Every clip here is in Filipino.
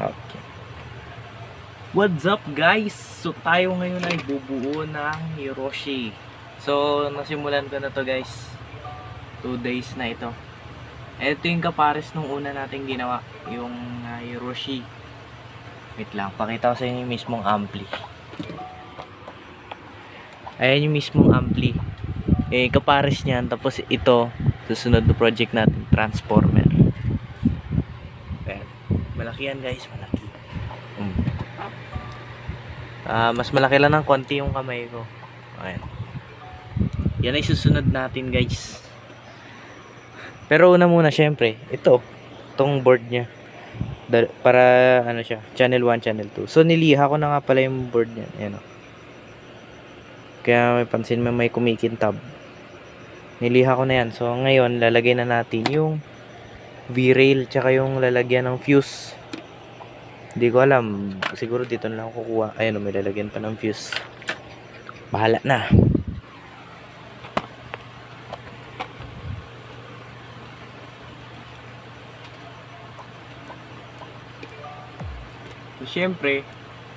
Okay. What's up guys? So tayo ngayon ay bubuo ng Hiroshi. So nasimulan ko na to guys. 2 days na ito. Ito yung kapares nung una nating ginawa. Yung Hiroshi. Wait lang, pakita ko sa inyo yung mismong ampli. Ayan yung mismong ampli. Kapares niyan. Tapos ito, susunod na project natin, transformer. Ayan. Malaki yan guys, malaki. Mas malaki lang ng konti yung kamay ko. Ayan. Yan ay susunod natin guys. Pero una muna syempre, itong board niya. Para ano siya, channel 1, channel 2. So niliha ko na nga pala yung board niya. Ayan o. Kaya may pansin mo may kumikintab. Niliha ko na yan. So ngayon lalagay na natin yung V-rail tsaka yung lalagyan ng fuse. Hindi ko alam. Siguro dito na lang ako kukuha. Ayun, may lalagyan pa ng fuse. Bahala na. So, syempre,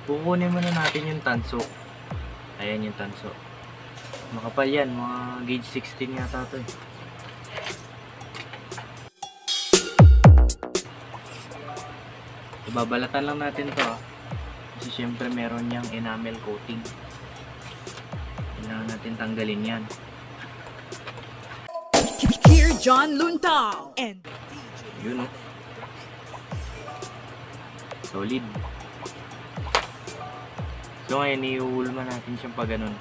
kukunin muna natin yung tanso. Ayan yung tanso. Makapal yan. Mga gauge 16 yata ito eh. Babalatan lang natin to kasi syempre meron niyang enamel coating. Kailangan natin tanggalin yan. Here John Luntao and yun o. Solid. So ngayon iuulma natin siyang pa ganun.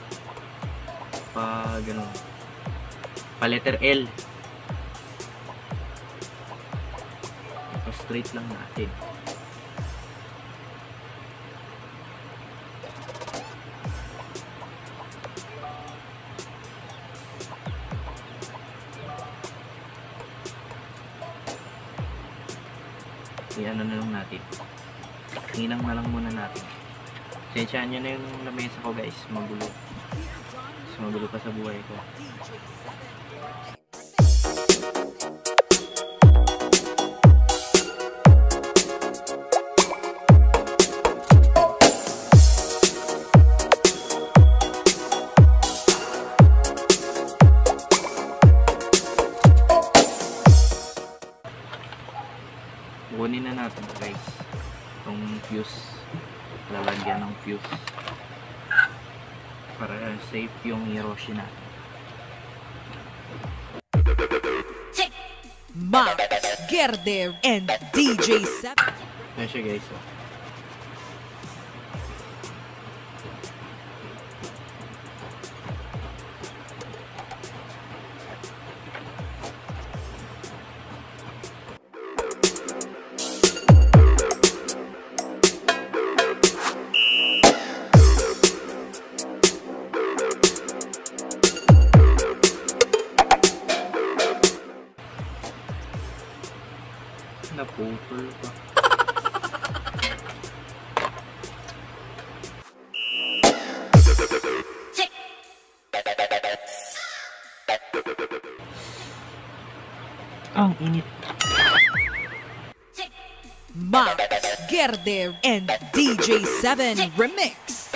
Pa ganun. Pa letter L. Pa straight lang natin. Ano na lang natin. Hinang na lang muna natin. Sensyahan nyo na yung lamesa ko guys. Magulo. Mas magulo pa sa buhay ko. Kunin na natin guys itong fuse, lalagyan ng fuse para safe yung Hiroshi natin. Max Gerder and DJ Sep. Ayan siya guys oh. Naputol pa. Ang init. Max Gerder and DJ 7 Remix.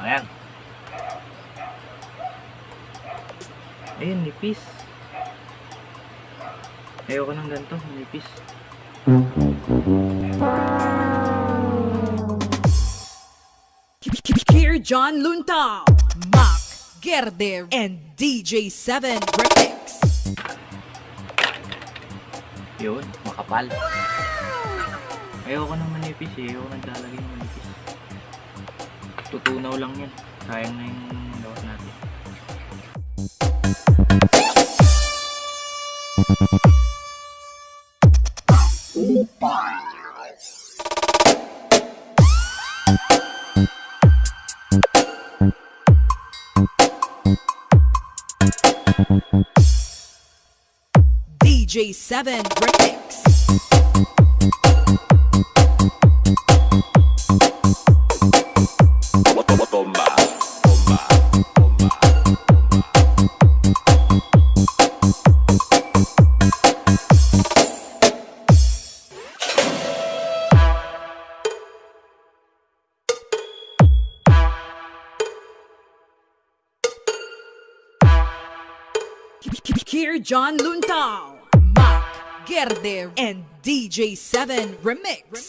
Ayan. Ayun, nipis. Ayoko ng ganito, nipis. Here John Luntao, Max Gerder and DJ 7 Remix. Yun, makapal. Ayoko ng manipis eh. Ayoko naglalagay ng manipis. Tutunaw lang yan. Sayang na yung gawa natin. DJ7 Remix. Here John Luntao, Mac Gerde, and DJ7 Remix.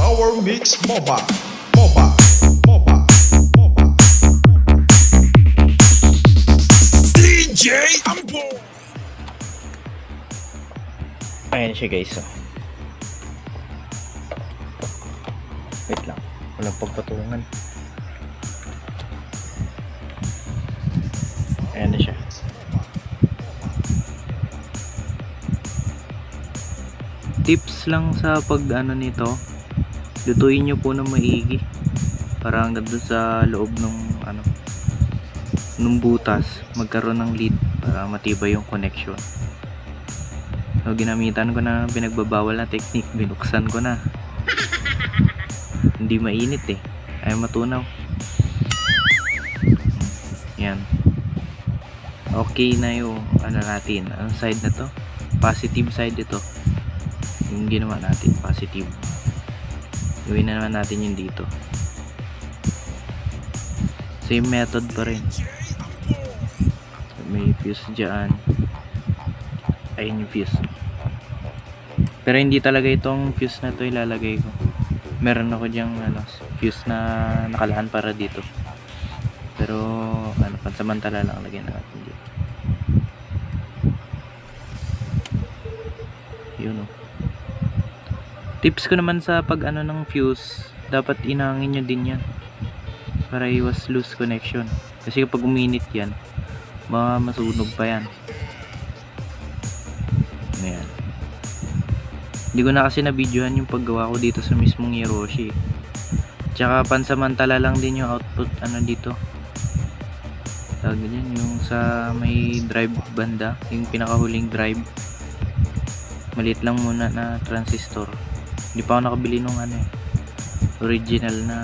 Power Mix MOBA. MOBA. MOBA. MOBA. DJ Ambo. Ayan siya guys. Oh. Wait lang. Walang pagpatungan. Ayan na siya. Tips lang sa pag ano nito, lutuin nyo po ng maigi para hanggang dun sa loob ng butas magkaroon ng lead para matibay yung connection. So ginamitan ko na pinagbabawal na technique, binuksan ko na. Hindi mainit eh, ayaw matunaw. Yan, okay na yung ano natin. Ang side na to, positive side ito yung ginawa natin, positive. Gawin na naman natin yung dito, same method pa rin. May fuse dyan, ayun yung fuse, pero hindi talaga itong fuse na to ilalagay ko. Meron ako dyang fuse na nakalaan para dito, pero pansamantala lang lagyan natin dito. Yun o. Tips ko naman sa pag ng fuse, dapat inangin nyo din yan para iwas loose connection, kasi kapag uminit yan baka masunog pa yan. Ayan. Hindi ko na kasi na-videohan yung paggawa ko dito sa mismong Hiroshi, tsaka pansamantala lang din yung output dito, tawag din yung sa may drive banda, yung pinakahuling drive, maliit lang muna na transistor. Hindi pa ako nakabili nung original na.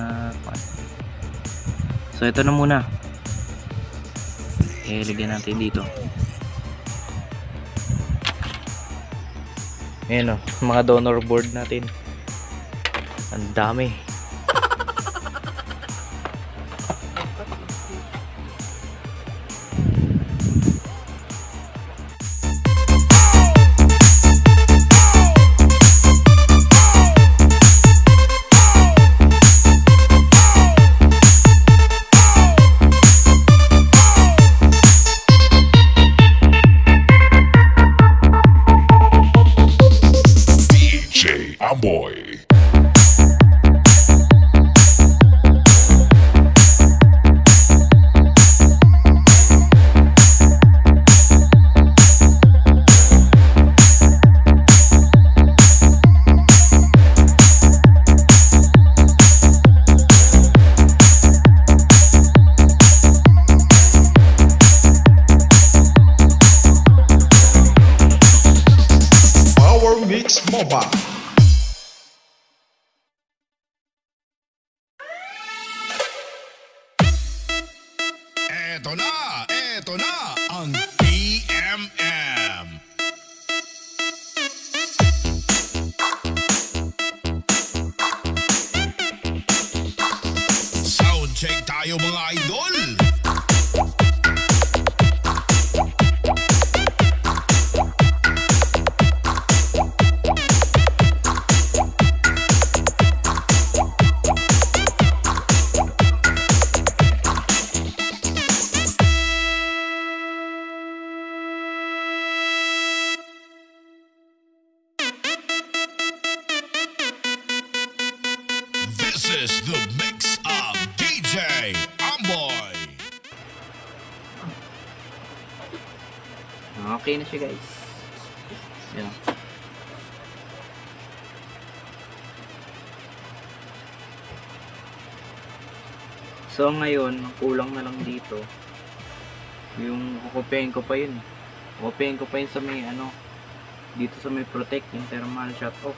So ito na muna, lagyan natin dito. Ayan o, mga donor board natin, ang dami. Boy. Eto na ang PMM. Sound check tayo mga idol. This is the mix of DJ Amboy. Okay na siya guys. Yan. So ngayon, ang kulang na lang dito yung kukupihin ko pa yun. Kukupihin ko pa yun sa may ano, dito sa may protect, yung thermal shut off.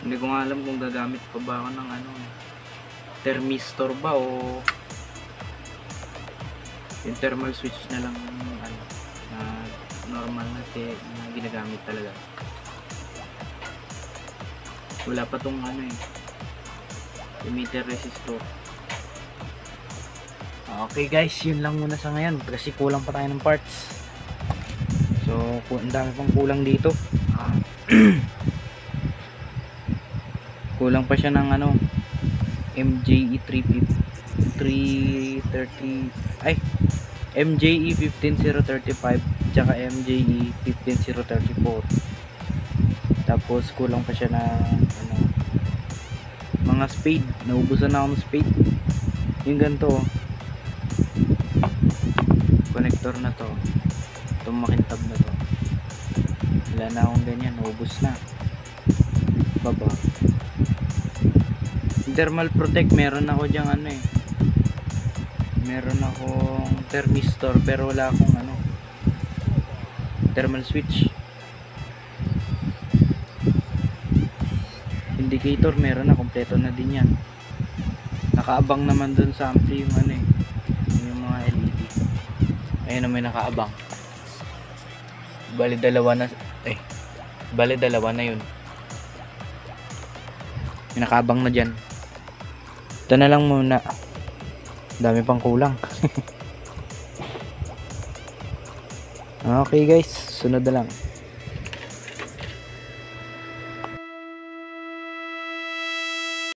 Hindi ko nga alam kung gagamit pa ba ako ng ano, thermistor ba o yung thermal switch na lang ano, na normal na ginagamit talaga. Wala pa tong ano emitter resistor. Okay guys, yun lang muna sa ngayon kasi kulang pa tayo ng parts. So ang dami pang kulang dito. Kulang pa siya ng ano, MJE 330 ay MJE 15035 tsaka MJE 15034. Tapos kulang pa siya ng ano, mga spade. Naubusan na ako ng spade. Yung ganito connector na to, itong makintab na to, wala na akong ganyan, naubos na. Baba thermal protect, meron ako dyang ano meron akong thermistor pero wala akong ano, thermal switch. Indicator meron na, kompleto na din yan. Nakaabang naman dun sa ampli yung ano yung mga LED. Ayun na, may nakaabang. Bali dalawa na yun. May nakaabang na dyan. Ito na lang muna. Dami pang kulang. Okay guys, sunod na lang.